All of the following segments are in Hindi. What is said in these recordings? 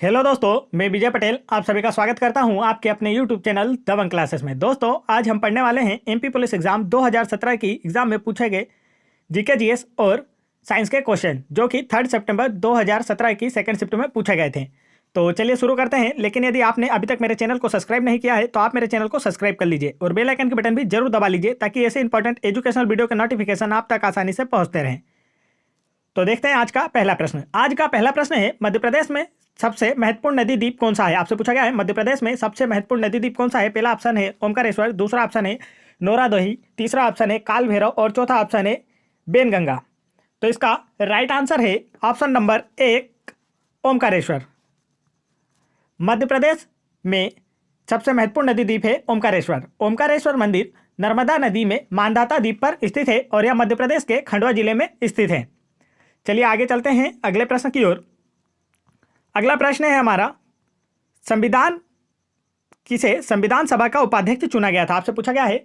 हेलो दोस्तों, मैं विजय पटेल आप सभी का स्वागत करता हूं आपके अपने यूट्यूब चैनल दबंग क्लासेस में। दोस्तों, आज हम पढ़ने वाले हैं एमपी पुलिस एग्जाम 2017 की एग्जाम में पूछे गए जीके जीएस और साइंस के क्वेश्चन, जो कि 3 सितंबर 2017 की सेकंड शिफ्ट में पूछे गए थे। तो चलिए शुरू करते हैं। लेकिन यदि आपने अभी तक मेरे चैनल को सब्सक्राइब नहीं किया है तो आप मेरे चैनल को सब्सक्राइब कर लीजिए और बेल आइकन के बटन भी जरूर दबा लीजिए, ताकि ऐसे इंपॉर्टेंट एजुकेशनल वीडियो के नोटिफिकेशन आप तक आसानी से पहुंचते रहें। तो देखते हैं आज का पहला प्रश्न। आज का पहला प्रश्न है, मध्य प्रदेश में सबसे महत्वपूर्ण नदी द्वीप कौन सा है। आपसे पूछा गया है मध्य प्रदेश में सबसे महत्वपूर्ण नदी द्वीप कौन सा है। पहला ऑप्शन है ओमकारेश्वर, दूसरा ऑप्शन है नोरादोही, तीसरा ऑप्शन है काल भैरव और चौथा ऑप्शन है बेनगंगा। तो इसका राइट आंसर है ऑप्शन नंबर 1 ओमकारेश्वर। मध्य प्रदेश में सबसे महत्वपूर्ण नदी द्वीप है ओमकारेश्वर। ओमकारेश्वर मंदिर नर्मदा नदी में मानधाता द्वीप पर स्थित है और यह मध्य प्रदेश के खंडवा जिले में स्थित है। चलिए आगे चलते हैं अगले प्रश्न की ओर। अगला प्रश्न है हमारा, किसे संविधान सभा का उपाध्यक्ष चुना गया था। आपसे पूछा गया है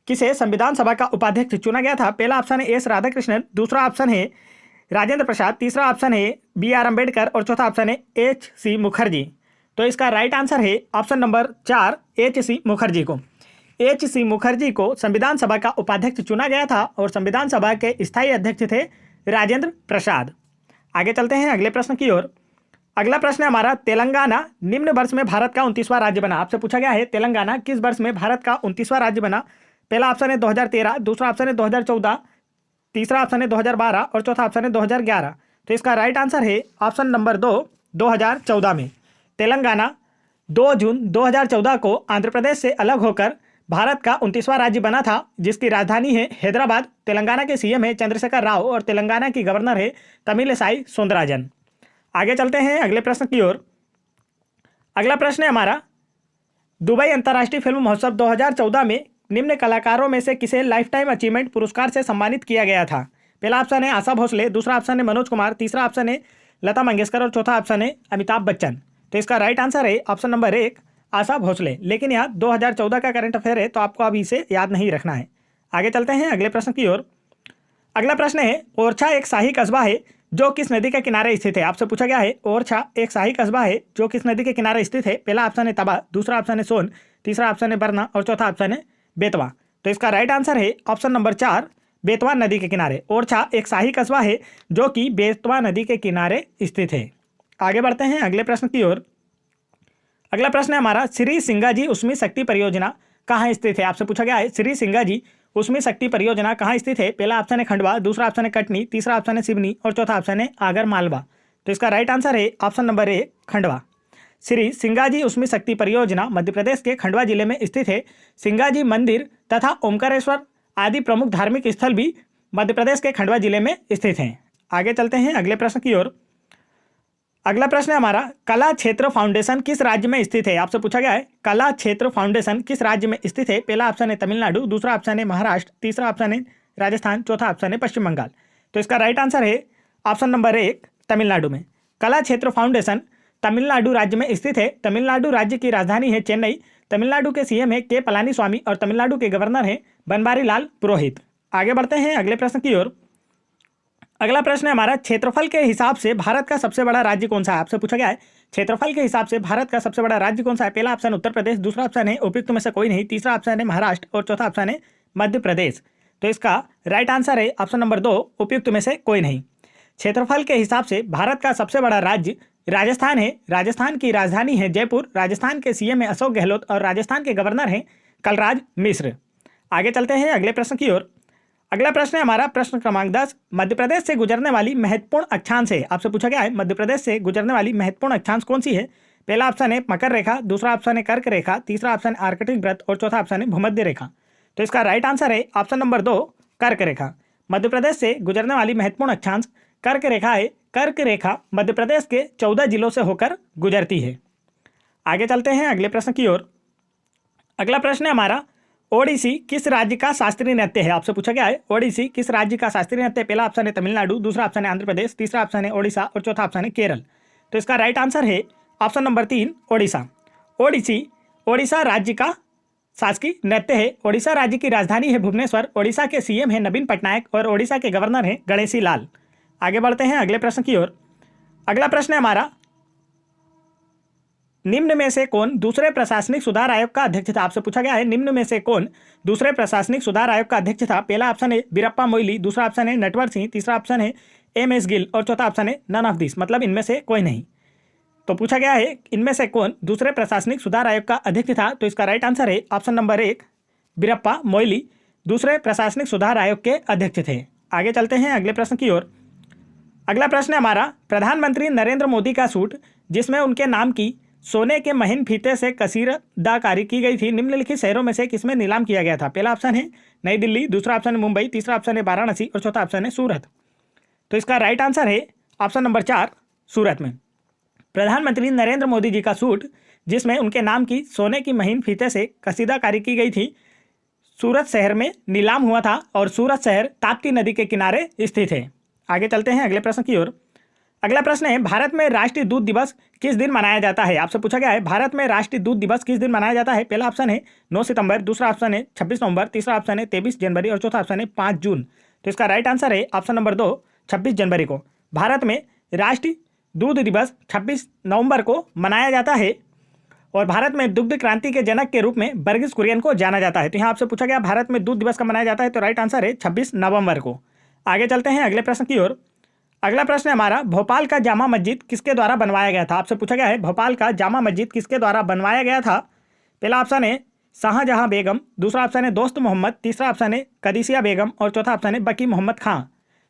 किसे संविधान सभा का उपाध्यक्ष चुना गया था। पहला ऑप्शन है एस राधाकृष्णन, दूसरा ऑप्शन है राजेंद्र प्रसाद, तीसरा ऑप्शन है BR अम्बेडकर और चौथा ऑप्शन है HC मुखर्जी। तो इसका राइट आंसर है ऑप्शन नंबर 4 HC मुखर्जी को। HC मुखर्जी को संविधान सभा का उपाध्यक्ष चुना गया था और संविधान सभा के स्थायी अध्यक्ष थे राजेंद्र प्रसाद। आगे चलते हैं अगले प्रश्न की ओर। अगला प्रश्न है हमारा, तेलंगाना निम्न वर्ष में भारत का 29वां राज्य बना। आपसे पूछा गया है तेलंगाना किस वर्ष में भारत का 29वां राज्य बना। पहला ऑप्शन है 2013, दूसरा ऑप्शन है 2014, तीसरा ऑप्शन है 2012 और चौथा ऑप्शन है 2011। तो इसका राइट आंसर है ऑप्शन नंबर 2 2014 में। तेलंगाना 2 जून 2014 को आंध्र प्रदेश से अलग होकर भारत का 29वां राज्य बना था, जिसकी राजधानी है हैदराबाद। तेलंगाना के सीएम है चंद्रशेखर राव और तेलंगाना की गवर्नर है तमिलिसाई सौंदरराजन। आगे चलते हैं अगले प्रश्न की ओर। अगला प्रश्न है हमारा, दुबई अंतर्राष्ट्रीय फिल्म महोत्सव 2014 में निम्न कलाकारों में से किसे लाइफ टाइम अचीवमेंट पुरस्कार से सम्मानित किया गया था। पहला ऑप्शन है आशा भोसले, दूसरा ऑप्शन है मनोज कुमार, तीसरा ऑप्शन है लता मंगेशकर और चौथा ऑप्शन है अमिताभ बच्चन। तो इसका राइट आंसर है ऑप्शन नंबर 1 आशा भोसले। लेकिन यहाँ 2014 का करंट अफेयर है, तो आपको अभी इसे याद नहीं रखना है। आगे चलते हैं अगले प्रश्न की ओर। अगला प्रश्न है, ओरछा एक शाही कस्बा है जो किस नदी के किनारे स्थित है। आपसे पूछा गया है ओरछा एक शाही कस्बा है जो किस नदी के किनारे स्थित है। पहला ऑप्शन है तबा, दूसरा ऑप्शन है सोन, तीसरा ऑप्शन है बरना और चौथा ऑप्शन है बेतवा। तो इसका राइट आंसर है ऑप्शन नंबर 4 बेतवा नदी के किनारे। ओरछा एक शाही कस्बा है जो कि बेतवा नदी के किनारे स्थित है। आगे बढ़ते हैं अगले प्रश्न की ओर। अगला प्रश्न है हमारा, श्री सिंगाजी उष्मी शक्ति परियोजना कहाँ स्थित है। आपसे पूछा गया है श्री सिंगाजी उष्मी शक्ति परियोजना कहाँ स्थित है। पहला ऑप्शन है खंडवा, दूसरा ऑप्शन है कटनी, तीसरा ऑप्शन है सिवनी और चौथा ऑप्शन है आगर मालवा। तो इसका राइट आंसर है ऑप्शन नंबर 1 खंडवा। श्री सिंगाजी उष्मी शक्ति परियोजना मध्य प्रदेश के खंडवा जिले में स्थित है। सिंगाजी मंदिर तथा ओमकारेश्वर आदि प्रमुख धार्मिक स्थल भी मध्य प्रदेश के खंडवा जिले में स्थित हैं। आगे चलते हैं अगले प्रश्न की ओर। अगला प्रश्न है हमारा, कला क्षेत्र फाउंडेशन किस राज्य में स्थित है। आपसे पूछा गया है कला क्षेत्र फाउंडेशन किस राज्य में स्थित है। पहला ऑप्शन है तमिलनाडु, दूसरा ऑप्शन है महाराष्ट्र, तीसरा ऑप्शन है राजस्थान, चौथा ऑप्शन है पश्चिम बंगाल। तो इसका राइट आंसर है ऑप्शन नंबर 1 तमिलनाडु में। कला क्षेत्र फाउंडेशन तमिलनाडु राज्य में स्थित है। तमिलनाडु राज्य की राजधानी है चेन्नई। तमिलनाडु के सीएम है के पलानीस्वामी और तमिलनाडु के गवर्नर हैं बनवारी लाल पुरोहित। आगे बढ़ते हैं अगले प्रश्न की ओर। अगला प्रश्न है हमारा, क्षेत्रफल के हिसाब से भारत का सबसे बड़ा राज्य कौन सा है। आपसे पूछा गया है क्षेत्रफल के हिसाब से भारत का सबसे बड़ा राज्य कौन सा है। पहला ऑप्शन उत्तर प्रदेश, दूसरा ऑप्शन है उपयुक्त में से कोई नहीं, तीसरा ऑप्शन है महाराष्ट्र और चौथा ऑप्शन है मध्य प्रदेश। तो इसका राइट आंसर है ऑप्शन नंबर 2 उपयुक्त में से कोई नहीं। क्षेत्रफल के हिसाब से भारत का सबसे बड़ा राज्य राजस्थान है। राजस्थान की राजधानी है जयपुर। राजस्थान के सीएम है अशोक गहलोत और राजस्थान के गवर्नर हैं कलराज मिश्र। आगे चलते हैं अगले प्रश्न की ओर। अगला प्रश्न है हमारा प्रश्न क्रमांक 10, मध्य प्रदेश से गुजरने वाली महत्वपूर्ण अक्षांश है। आपसे पूछा गया है मध्य प्रदेश से गुजरने वाली महत्वपूर्ण अक्षांश कौन सी है। पहला ऑप्शन है मकर रेखा, दूसरा ऑप्शन है कर्क रेखा, तीसरा ऑप्शन है आर्कटिक वृत्त और चौथा ऑप्शन है भूमध्य रेखा। तो इसका राइट आंसर है ऑप्शन नंबर 2 कर्क रेखा। मध्य प्रदेश से गुजरने वाली महत्वपूर्ण अक्षांश कर्क रेखा है। कर्क रेखा मध्य प्रदेश के 14 जिलों से होकर गुजरती है। आगे चलते हैं अगले प्रश्न की ओर। अगला प्रश्न है हमारा, ओडिसी किस राज्य का शास्त्रीय नृत्य है। आपसे पूछा गया है ओडिसी किस राज्य का शास्त्रीय नृत्य। पहला ऑप्शन है तमिलनाडु, दूसरा ऑप्शन है आंध्र प्रदेश, तीसरा ऑप्शन है ओडिशा और चौथा ऑप्शन है केरल। तो इसका राइट आंसर है ऑप्शन नंबर 3 ओडिशा। ओडिसी ओडिशा राज्य का शासकीय नृत्य है। ओडिशा राज्य की राजधानी है भुवनेश्वर। ओडिशा के सीएम है नवीन पटनायक और ओडिशा के गवर्नर हैं गणेशी लाल। आगे बढ़ते हैं अगले प्रश्न की ओर। अगला प्रश्न है हमारा, निम्न में से कौन दूसरे प्रशासनिक सुधार आयोग का अध्यक्ष था? आपसे पूछा गया है निम्न में से कौन दूसरे प्रशासनिक सुधार आयोग का अध्यक्ष था? पहला ऑप्शन है वीरप्पा मोइली, दूसरा ऑप्शन है नटवर सिंह, तीसरा ऑप्शन है एम.एस. गिल और चौथा ऑप्शन है नन ऑफ दिस, मतलब इनमें से कोई नहीं। तो पूछा गया है इनमें से कौन दूसरे प्रशासनिक सुधार आयोग का अध्यक्ष था? तो इसका राइट आंसर है ऑप्शन नंबर 1 वीरप्पा मोइली दूसरे प्रशासनिक सुधार आयोग के अध्यक्ष थे। आगे चलते हैं अगले प्रश्न की ओर। अगला प्रश्न है हमारा, प्रधानमंत्री नरेंद्र मोदी का सूट जिसमें उनके नाम की सोने के महीन फीते से कसीदाकारी की गई थी निम्नलिखित शहरों में से किसमें नीलाम किया गया था? पहला ऑप्शन है नई दिल्ली, दूसरा ऑप्शन है मुंबई, तीसरा ऑप्शन है वाराणसी और चौथा ऑप्शन है सूरत। तो इसका राइट आंसर है ऑप्शन नंबर 4 सूरत में। प्रधानमंत्री नरेंद्र मोदी जी का सूट जिसमें उनके नाम की सोने की महीन फीते से कसीदाकारी की गई थी सूरत शहर में नीलाम हुआ था और सूरत शहर ताप्ती नदी के किनारे स्थित है। आगे चलते हैं अगले प्रश्न की ओर। अगला प्रश्न है, भारत में राष्ट्रीय दूध दिवस किस दिन मनाया जाता है? आपसे पूछा गया है भारत में राष्ट्रीय दूध दिवस किस दिन मनाया जाता है? पहला ऑप्शन है 9 सितंबर, दूसरा ऑप्शन है 26 नवंबर, तीसरा ऑप्शन है 23 जनवरी और चौथा ऑप्शन है 5 जून। तो इसका राइट आंसर है ऑप्शन नंबर 2 26 जनवरी को। भारत में राष्ट्रीय दूध दिवस 26 नवंबर को मनाया जाता है और भारत में दुग्ध क्रांति के जनक के रूप में वर्गीस कुरियन को जाना जाता है। तो यहाँ आपसे पूछा गया भारत में दूध दिवस कब मनाया जाता है? तो राइट आंसर है 26 नवंबर को। आगे चलते हैं अगले प्रश्न की ओर। अगला प्रश्न है हमारा, भोपाल का जामा मस्जिद किसके द्वारा बनवाया गया था? आपसे पूछा गया है भोपाल का जामा मस्जिद किसके द्वारा बनवाया गया था? पहला ऑप्शन है शाहजहां बेगम, दूसरा ऑप्शन है दोस्त मोहम्मद, तीसरा ऑप्शन है कदीसिया बेगम और चौथा ऑप्शन है बकी मोहम्मद खां।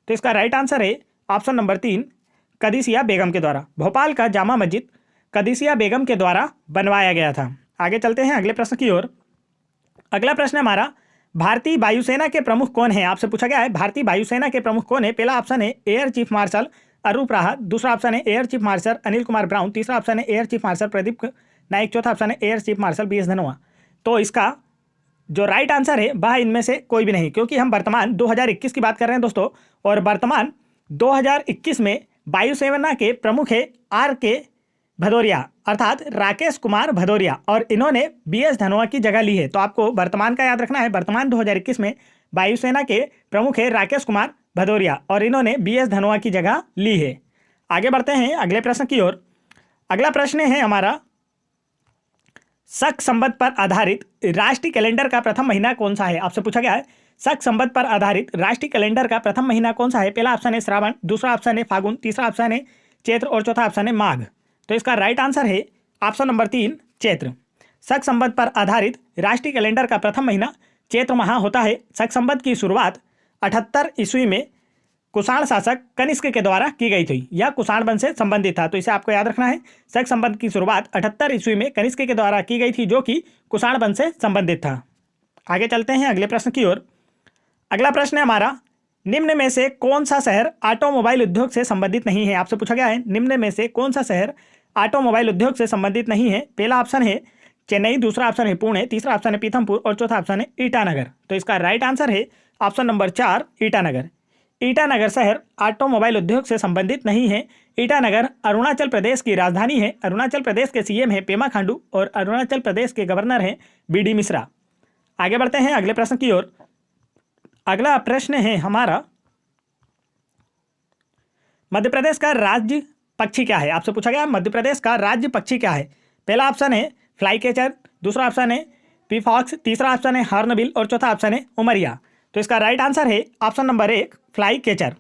तो इसका राइट आंसर है ऑप्शन नंबर 3 कदीसिया बेगम के द्वारा। भोपाल का जामा मस्जिद कदीसिया बेगम के द्वारा बनवाया गया था। आगे चलते हैं अगले प्रश्न की ओर। अगला प्रश्न है हमारा, भारतीय वायुसेना के प्रमुख कौन है? आपसे पूछा गया है भारतीय वायुसेना के प्रमुख कौन है? पहला ऑप्शन है एयर चीफ मार्शल अरूप राहत, दूसरा ऑप्शन है air chief marshal Anil Kumar Browne, तीसरा ऑप्शन है air chief marshal Pradeep Naik, चौथा ऑप्शन है air chief marshal B S Dhanoa. तो इसका जो राइट आंसर है वह इनमें से कोई भी नहीं, क्योंकि हम वर्तमान 2021 की बात कर रहे हैं दोस्तों, और वर्तमान 2021 में वायुसेना के प्रमुख है R.K. भदौरिया अर्थात राकेश कुमार भदौरिया, और इन्होंने बी.एस. धनोआ की जगह ली है। तो आपको वर्तमान का याद रखना है, वर्तमान 2021 में वायुसेना के प्रमुख है राकेश कुमार भदौरिया और इन्होंने बी.एस. धनोआ की जगह ली है। आगे बढ़ते हैं अगले प्रश्न की ओर। अगला प्रश्न है हमारा, शक संवत पर आधारित राष्ट्रीय कैलेंडर का प्रथम महीना कौन सा है? आपसे पूछा गया है शक संवत पर आधारित राष्ट्रीय कैलेंडर का प्रथम महीना कौन सा है? पहला ऑप्शन है श्रावण, दूसरा ऑप्शन है फागुन, तीसरा ऑप्शन है चैत्र और चौथा ऑप्शन है माघ। तो इसका राइट आंसर है ऑप्शन नंबर 3 चैत्र। शक संवत पर आधारित राष्ट्रीय कैलेंडर का प्रथम महीना चैत्र माह होता है। शक संवत की शुरुआत 78 ईस्वी में कुषाण शासक कनिष्क के द्वारा की गई थी। यह कुषाण वंश से संबंधित था, तो इसे आपको याद रखना है। शक संवत की शुरुआत 78 ईस्वी में कनिष्क के द्वारा की गई थी, जो कि कुषाण वंश से संबंधित था। आगे चलते हैं अगले प्रश्न की ओर। अगला प्रश्न है हमारा, निम्न में से कौन सा शहर ऑटोमोबाइल उद्योग से संबंधित नहीं है? आपसे पूछा गया है निम्न में से कौन सा शहर ऑटोमोबाइल उद्योग से संबंधित नहीं है? पहला ऑप्शन है चेन्नई, दूसरा ऑप्शन है पुणे, तीसरा ऑप्शन है पीथमपुर और चौथा ऑप्शन है ईटानगर। तो इसका राइट आंसर है ऑप्शन नंबर 4 ईटानगर। ईटानगर शहर ऑटोमोबाइल उद्योग से संबंधित नहीं है। ईटानगर अरुणाचल प्रदेश की राजधानी है। अरुणाचल प्रदेश के सीएम है पेमा खांडू और अरुणाचल प्रदेश के गवर्नर हैं बी.डी. मिश्रा। आगे बढ़ते हैं अगले प्रश्न की ओर। अगला प्रश्न है हमारा, मध्य प्रदेश का राज्य पक्षी क्या है? आपसे पूछा गया मध्य प्रदेश का राज्य पक्षी क्या है? पहला ऑप्शन है फ्लाई कैचर, दूसरा ऑप्शन है पीफॉक्स, तीसरा ऑप्शन है हॉर्नबिल और चौथा ऑप्शन है उमरिया। तो इसका राइट आंसर है option number 1 fly catcher.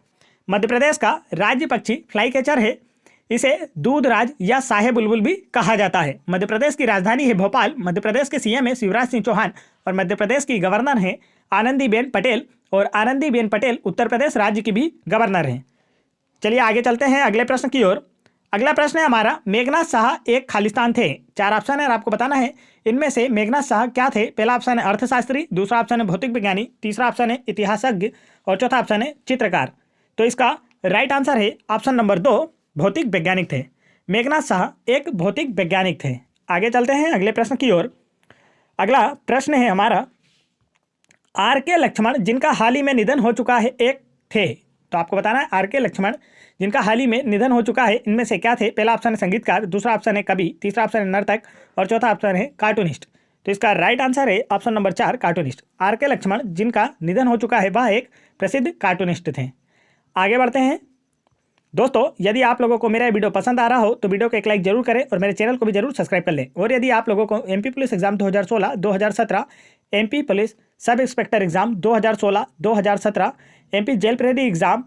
Madhya Pradesh का राज्य पक्षी फ्लाई कैचर है। इसे दूधराज या शाहे बुलबुल भी कहा जाता है। मध्य प्रदेश की राजधानी है भोपाल। मध्य प्रदेश के सीएम है शिवराज सिंह चौहान और मध्य प्रदेश की गवर्नर हैं आनंदीबेन पटेल, और आनंदीबेन पटेल उत्तर प्रदेश राज्य की भी गवर्नर हैं। चलिए आगे चलते हैं अगले प्रश्न की ओर। अगला प्रश्न है हमारा, मेघनाथ शाह एक खालिस्तान थे। 4 ऑप्शन है और आपको बताना है इनमें से मेघनाथ शाह क्या थे। पहला ऑप्शन है अर्थशास्त्री, दूसरा ऑप्शन है भौतिक विज्ञानी, तीसरा ऑप्शन है इतिहासज्ञ और चौथा ऑप्शन है चित्रकार। तो इसका राइट आंसर है ऑप्शन नंबर 2 भौतिक वैज्ञानिक थे। मेघनाथ शाह एक भौतिक वैज्ञानिक थे। आगे चलते हैं अगले प्रश्न की ओर। अगला प्रश्न है हमारा, R.K. लक्ष्मण जिनका हाल ही में निधन हो चुका है एक थे। तो आपको बताना है R.K. लक्ष्मण जिनका हाल ही में निधन हो चुका है इनमें से क्या थे। पहला ऑप्शन है संगीतकार, दूसरा ऑप्शन है कवि, तीसरा ऑप्शन है नर्तक और चौथा ऑप्शन है कार्टूनिस्ट। तो इसका राइट आंसर है option number 4 cartoonist. R.K. Laxman जिनका निधन हो चुका है वह एक प्रसिद्ध कार्टूनिस्ट थे। आगे बढ़ते हैं। दोस्तों, यदि आप लोगों को मेरा वीडियो पसंद आ रहा हो तो वीडियो को एक लाइक जरूर करें और मेरे चैनल को भी जरूर सब्सक्राइब कर लें। और यदि आप लोगों को MP police exam 2016, 2017, MP police sub inspector exam 2016, 2017, MP jail प्रहरी एग्जाम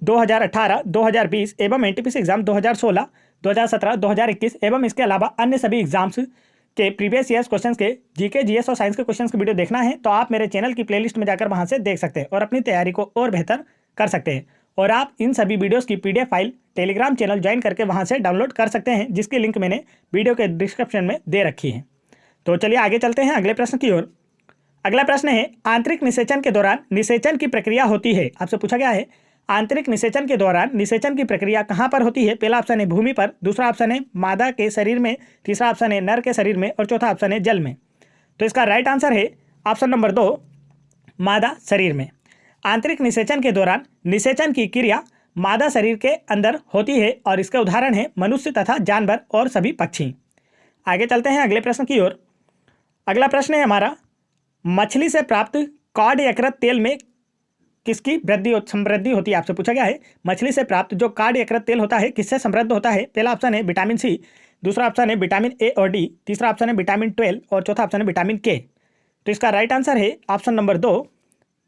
2018, 2020 एवं एनटीपीसी एग्जाम 2016, 2017, 2021 एवं इसके अलावा अन्य सभी एग्जाम्स के प्रीवियस ईयर्स क्वेश्चंस के जीके, जीएस और साइंस के क्वेश्चंस की वीडियो देखना है तो आप मेरे चैनल की प्लेलिस्ट में जाकर वहां से देख सकते हैं और अपनी तैयारी को और बेहतर कर सकते हैं। और आप इन सभी वीडियोस की PDF file Telegram channel join करके वहां से डाउनलोड कर सकते हैं, जिसकी लिंक मैंने वीडियो के डिस्क्रिप्शन में दे रखी है। तो चलिए आगे चलते हैं अगले प्रश्न की ओर। अगला प्रश्न है, आंतरिक निषेचन के दौरान निषेचन की प्रक्रिया होती है। आपसे पूछा गया है, आंतरिक निषेचन के दौरान निषेचन की प्रक्रिया कहाँ पर होती है? पहला ऑप्शन है भूमि पर, दूसरा ऑप्शन है मादा के शरीर में, तीसरा ऑप्शन है नर के शरीर में और चौथा ऑप्शन है जल में। तो इसका राइट आंसर है ऑप्शन नंबर 2, मादा शरीर में। आंतरिक निषेचन के दौरान निषेचन की क्रिया मादा शरीर के अंदर होती है और इसके उदाहरण है मनुष्य तथा जानवर और सभी पक्षी। आगे चलते हैं अगले प्रश्न की ओर। अगला प्रश्न है हमारा, मछली से प्राप्त कॉड यकृत तेल में किसकी समृद्धि होती है? आपसे पूछा गया है, मछली से प्राप्त जो कॉड यकृत तेल होता है किससे समृद्ध होता है? पहला ऑप्शन है विटामिन सी, दूसरा ऑप्शन है विटामिन ए और डी, तीसरा ऑप्शन है विटामिन 12 और चौथा ऑप्शन है विटामिन के। तो इसका राइट आंसर है ऑप्शन नंबर 2,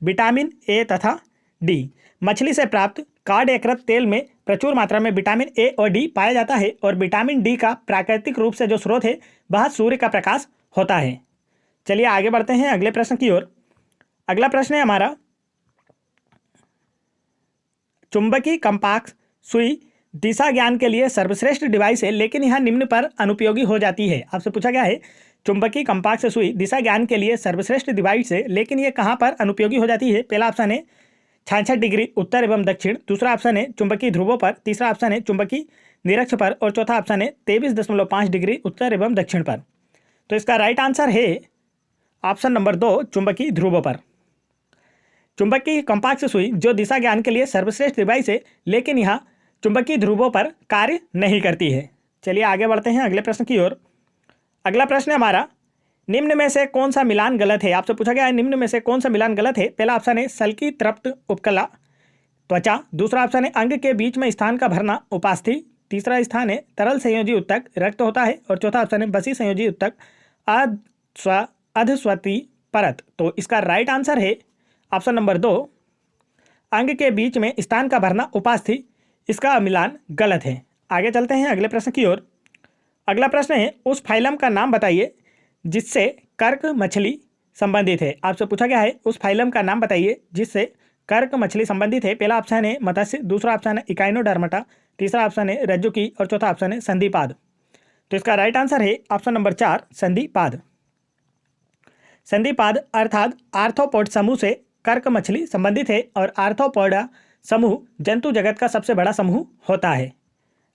विटामिन ए तथा डी। मछली से प्राप्त कॉड यकृत तेल में प्रचुर मात्रा में विटामिन ए और डी पाया जाता है और विटामिन डी का प्राकृतिक रूप से जो स्रोत है वह सूर्य का प्रकाश होता है। चलिए आगे बढ़ते हैं अगले प्रश्न की ओर। अगला प्रश्न है हमारा, चुंबकीय कंपास सुई दिशा ज्ञान के लिए सर्वश्रेष्ठ डिवाइस है, लेकिन यह निम्न पर अनुपयोगी हो जाती है। आपसे पूछा गया है, चुंबकीय कंपास सुई दिशा ज्ञान के लिए सर्वश्रेष्ठ डिवाइस है, लेकिन यह कहाँ पर अनुपयोगी हो जाती है? पहला ऑप्शन है 66 डिग्री उत्तर एवं दक्षिण, दूसरा ऑप्शन है चुंबकीय ध्रुवों पर, तीसरा ऑप्शन है चुंबकीय निरक्ष पर और चौथा ऑप्शन है 23.5 डिग्री उत्तर एवं दक्षिण पर। तो इसका राइट आंसर है ऑप्शन नंबर 2, चुंबकीय ध्रुवों पर। चुंबकीय कंपास सुई जो दिशा ज्ञान के लिए सर्वश्रेष्ठ डिवाइस है, लेकिन यह चुंबकीय ध्रुवों पर कार्य नहीं करती है। चलिए आगे बढ़ते हैं अगले प्रश्न की ओर। अगला प्रश्न है हमारा, निम्न में से कौन सा मिलान गलत है? आपसे पूछा गया है, निम्न में से कौन सा मिलान गलत है? पहला ऑप्शन है सल्की तृप्त उपकला त्वचा, दूसरा ऑप्शन है अंग के बीच में स्थान का भरना उपास्थि, तीसरा स्थान है तरल संयोजी उत्तक रक्त होता है और चौथा ऑप्शन है बसी संयोजी उत्तक अधस्वती परत। तो इसका राइट आंसर है ऑप्शन नंबर 2, अंग के बीच में स्थान का भरना उपास्थि, इसका मिलान गलत है। आगे चलते हैं अगले प्रश्न की ओर। अगला प्रश्न है, उस फाइलम का नाम बताइए जिससे कर्क मछली संबंधित है। आपसे पूछा गया है, उस फाइलम का नाम बताइए जिससे कर्क मछली संबंधित है। पहला ऑप्शन है मत्स्य, दूसरा ऑप्शन है इकाइनोडर्माटा, तीसरा ऑप्शन है रज्जुकी और चौथा ऑप्शन है संधिपाद। तो इसका राइट आंसर है ऑप्शन नंबर 4, संधिपाद। संधिपाद अर्थात आर्थ्रोपोड समूह से कर्क मछली संबंधित है और आर्थ्रोपोडा समूह जंतु जगत का सबसे बड़ा समूह होता है।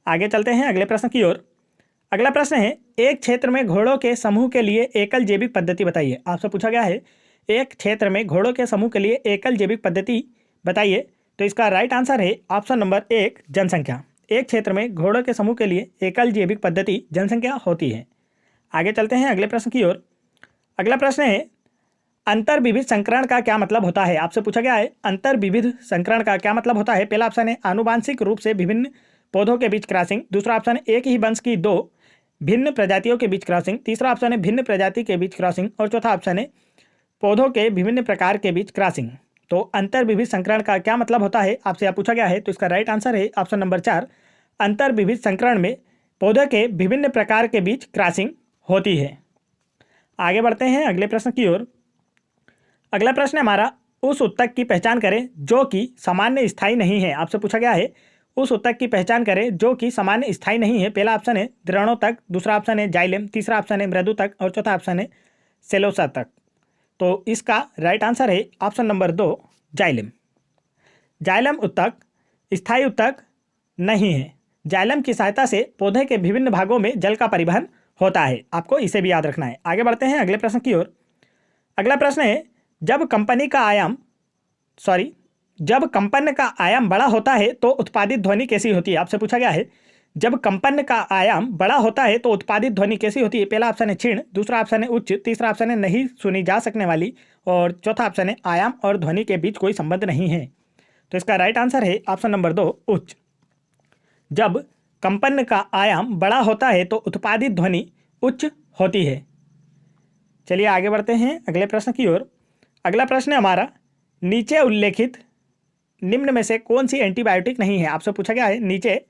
आगे चलते हैं अगले प्रश्न की ओर। अगला प्रश्न है, एक क्षेत्र में घोड़ों के समूह के लिए एकल जैविक पद्धति बताइए। आपसे पूछा गया है, एक क्षेत्र में घोड़ों के समूह के लिए एकल जैविक पद्धति बताइए। तो इसका राइट आंसर है ऑप्शन नंबर 1, जनसंख्या। एक क्षेत्र में घोड़ों के समूह के लिए एकल जैविक पद्धति जनसंख्या होती है। आगे चलते हैं अगले प्रश्न की ओर। अगला प्रश्न है, अंतर्विविध संकरण का क्या मतलब होता है? आपसे पूछा गया है, अंतर्विविध संकरण का क्या मतलब होता है? पहला ऑप्शन है आनुवांशिक रूप से विभिन्न पौधों के बीच क्रॉसिंग, दूसरा ऑप्शन है एक ही वंश की 2 भिन्न प्रजातियों के बीच क्रॉसिंग, तीसरा ऑप्शन है भिन्न प्रजाति के बीच क्रॉसिंग और चौथा ऑप्शन है पौधों के विभिन्न प्रकार के बीच क्रॉसिंग। तो अंतर्विविध संकरण का क्या मतलब होता है आपसे यह पूछा गया है। तो इसका राइट आंसर है ऑप्शन नंबर 4, अंतर्विविध संकरण में पौधे के विभिन्न प्रकार के बीच क्रॉसिंग होती है। आगे बढ़ते हैं अगले प्रश्न की ओर। अगला प्रश्न हमारा, उस उत्तक की पहचान करें जो कि सामान्य स्थायी नहीं है। आपसे पूछा गया है, उस उत्तक की पहचान करें जो कि सामान्य स्थायी नहीं है। पहला ऑप्शन है द्रोणोत्तक, दूसरा ऑप्शन है जाइलेम, तीसरा ऑप्शन है मृदुतक और चौथा ऑप्शन है सेलोसातक। तो इसका राइट आंसर है ऑप्शन नंबर 2, जाइलेम। जाइलम उत्तक स्थायी उत्तक नहीं है। जाइलम की सहायता से पौधे के विभिन्न भागों में जल का परिवहन होता है। आपको इसे भी याद रखना है। आगे बढ़ते हैं अगले प्रश्न की ओर। अगला प्रश्न है, जब कंपन का आयाम बड़ा होता है तो उत्पादित ध्वनि कैसी होती है? आपसे पूछा गया है, जब कंपन का आयाम बड़ा होता है तो उत्पादित ध्वनि कैसी होती है? पहला ऑप्शन है क्षीण, दूसरा ऑप्शन है उच्च, तीसरा ऑप्शन है नहीं सुनी जा सकने वाली और चौथा ऑप्शन है आयाम और ध्वनि के बीच कोई संबंध नहीं है। तो इसका राइट आंसर है ऑप्शन नंबर 2 उच्च। जब कंपन का आयाम बड़ा होता है तो उत्पादित ध्वनि उच्च होती है। चलिए आगे बढ़ते हैं अगले प्रश्न की ओर। अगला प्रश्न है हमारा, नीचे उल्लेखित निम्न में से कौन सी एंटीबायोटिक नहीं है। आपसे पूछा गया है, नीचे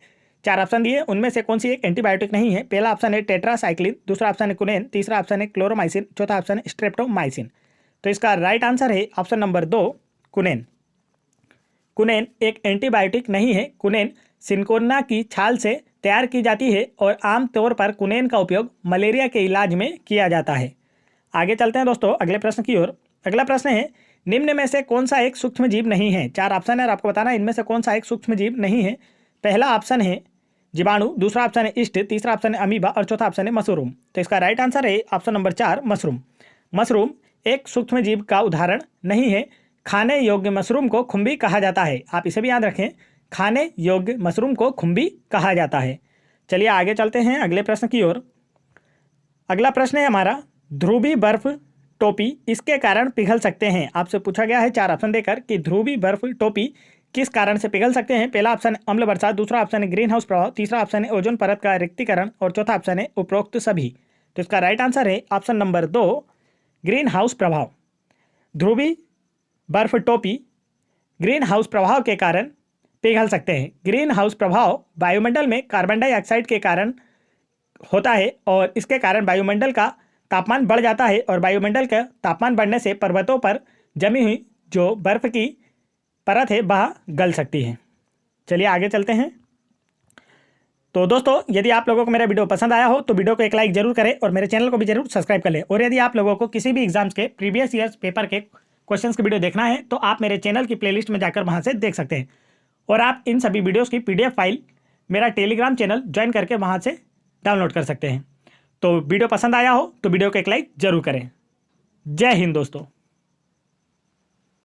4 ऑप्शन दिए, उनमें से कौन सी एक एंटीबायोटिक नहीं है। पहला ऑप्शन है टेट्रासाइक्लिन, दूसरा ऑप्शन है कुनेन, तीसरा ऑप्शन है क्लोरोमाइसिन, चौथा ऑप्शन है स्ट्रेप्टोमाइसिन। तो इसका राइट आंसर है ऑप्शन नंबर 2 कुनेन। कुनेन एक एंटीबायोटिक नहीं है। कुनेन सिनकोना की छाल से तैयार की जाती है और आमतौर पर कुनेन का उपयोग मलेरिया के इलाज में किया जाता है। आगे चलते हैं दोस्तों अगले प्रश्न की ओर। अगला प्रश्न है, निम्न में से कौन सा एक सूक्ष्म जीव नहीं है। 4 ऑप्शन है और आपको बताना है इनमें से कौन सा एक सूक्ष्म जीव नहीं है। पहला ऑप्शन है जीवाणु, दूसरा ऑप्शन है ईस्ट, तीसरा ऑप्शन है अमीबा और चौथा ऑप्शन है मशरूम। तो इसका राइट आंसर है ऑप्शन नंबर 4 मशरूम। मशरूम एक सूक्ष्म जीव का उदाहरण नहीं है। खाने योग्य मशरूम को खुम्बी कहा जाता है। आप इसे भी याद रखें, खाने योग्य मशरूम को खुम्बी कहा जाता है। चलिए आगे चलते हैं अगले प्रश्न की ओर। अगला प्रश्न है हमारा, ध्रुवी बर्फ टोपी इसके कारण पिघल सकते हैं। आपसे पूछा गया है 4 ऑप्शन देकर कि ध्रुवी बर्फ टोपी किस कारण से पिघल सकते हैं। पहला ऑप्शन है अम्ल वर्षा, दूसरा ऑप्शन है ग्रीन हाउस प्रभाव, तीसरा ऑप्शन है ओजोन परत का रिक्तीकरण और चौथा ऑप्शन है उपरोक्त सभी। तो इसका राइट आंसर है ऑप्शन नंबर 2 ग्रीन हाउस प्रभाव। ध्रुवी बर्फ टोपी ग्रीन हाउस प्रभाव के कारण पिघल सकते हैं। ग्रीन हाउस प्रभाव वायुमंडल में कार्बन डाइऑक्साइड के कारण होता है और इसके कारण वायुमंडल का तापमान बढ़ जाता है और वायुमंडल का तापमान बढ़ने से पर्वतों पर जमी हुई जो बर्फ की परत है वह गल सकती है। चलिए आगे चलते हैं। तो दोस्तों यदि आप लोगों को मेरा वीडियो पसंद आया हो तो वीडियो को एक लाइक जरूर करें और मेरे चैनल को भी जरूर सब्सक्राइब कर लें। और यदि आप लोगों को किसी भी एग्जाम्स के प्रीवियस ईयर्स पेपर के क्वेश्चंस की वीडियो देखना है तो आप मेरे चैनल की प्लेलिस्ट में जाकर वहाँ से देख सकते हैं। और आप इन सभी वीडियोज़ की PDF फाइल मेरा टेलीग्राम चैनल ज्वाइन करके वहाँ से डाउनलोड कर सकते हैं। तो वीडियो पसंद आया हो तो वीडियो को एक लाइक जरूर करें। जय हिंद दोस्तों।